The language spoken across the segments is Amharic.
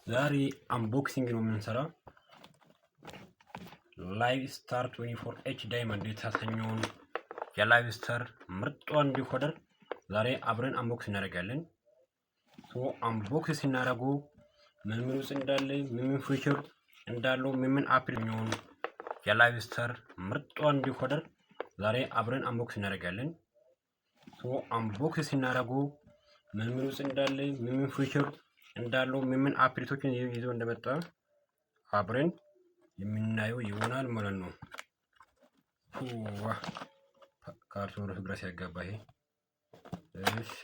ዛሬ አንቦክሲንግ ነው የምንሰራው። ላይቭ ስታር 24H ዳይመንድ የተሰኘውን የላይቭ ስታር ምርጧን ዲኮደር ዛሬ አብረን አንቦክስ እናደርጋለን። አንቦክስ ሲናደርጉ ምን ውስጥ እንዳለ ምን ፊቸር እንዳለው ምን አፕሊኬሽን የላይቭ ስታር ምርጧን ዲኮደር ዛሬ አብረን አንቦክስ እናደርጋለን። አንቦክስ ሲናደርጉ ምን ውስጥ እንዳለ ምን ፊቸር እንዳለው ምን አፕሊኬሽን ይዞ እንደመጣ አብረን የምናየው ይሆናል ማለት ነው። ካርቶኑ ግራ ሲያጋባ ይሄ እሺ፣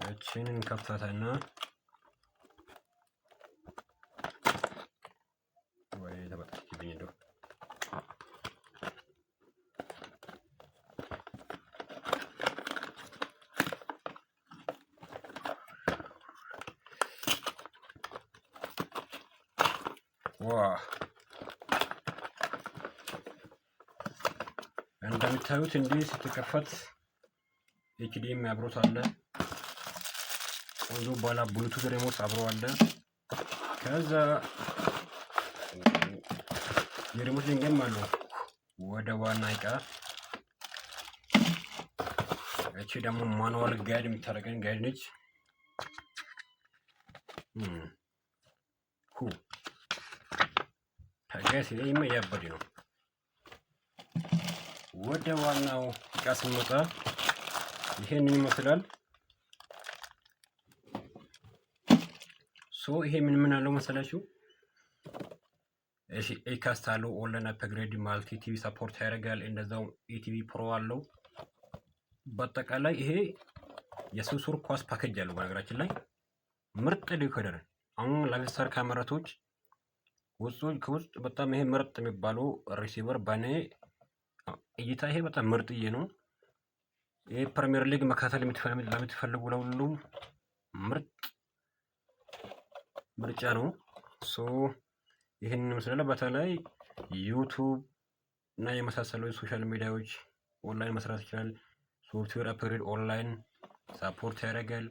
እቺን እንከፍታታና ወይ ተበጥብኝ እንደው እንደምታዩት እንዲህ ስትከፈት ኤችዲኤም አብሮት አለ። ወንዶ ባላ ብሉቱዝ ሪሞት አብሮ አለ። ከዛ የሪሞት ሊንክም አለው ወደ ዋና እቃ። እቺ ደግሞ ማኑዋል ጋይድ የምታደርገን ጋይድ ነች። ታጋስ ያበደ ነው። ወደ ዋናው እቃ ስንመጣ ይሄንን ይመስላል። ይሄ ምን አለው መሰላችሁ? እሺ ኤካስት አለው፣ ኦንላይን አፕግሬድ፣ ማልቲ ቲቪ ሰፖርት ያደርጋል። እንደዛው ኢቲቪ ፕሮ አለው። በአጠቃላይ ይሄ የሱሱር ኳስ ፓኬጅ አለው። በነገራችን ላይ ምርጥ ዲኮደር አሁን ላይቭ ስታር ካሜራቶች ውስጥ በጣም ይሄ ምርጥ የሚባለው ሪሲቨር በኔ እይታ ይሄ በጣም ምርጥዬ ነው። ይሄ ፕሪሚየር ሊግ መከታተል ለምትፈልጉ ለሁሉም ምርጥ ምርጫ ነው። ይህንን ምስል በተለይ ዩቱብ እና የመሳሰሉ ሶሻል ሚዲያዎች ኦንላይን መስራት ይችላል። ሶፍትዌር አፕግሬድ ኦንላይን ሰፖርት ያደርጋል።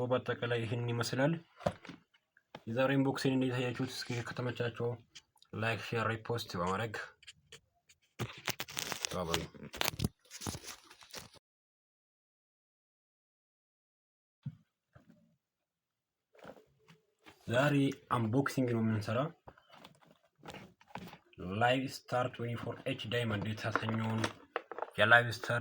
በአጠቃላይ ይህንን ይመስላል። የዛሬ ኢንቦክሲንግ እንደታያችሁት እስኪ ከተመቻችሁ ላይክ፣ ሼር፣ ሪፖስት በማድረግ ተባበሩ። ዛሬ አንቦክሲንግ ነው የምንሰራው። ላይቭ ስታር 24H ዳይመንድ የተሰኘውን የላይቭ ስታር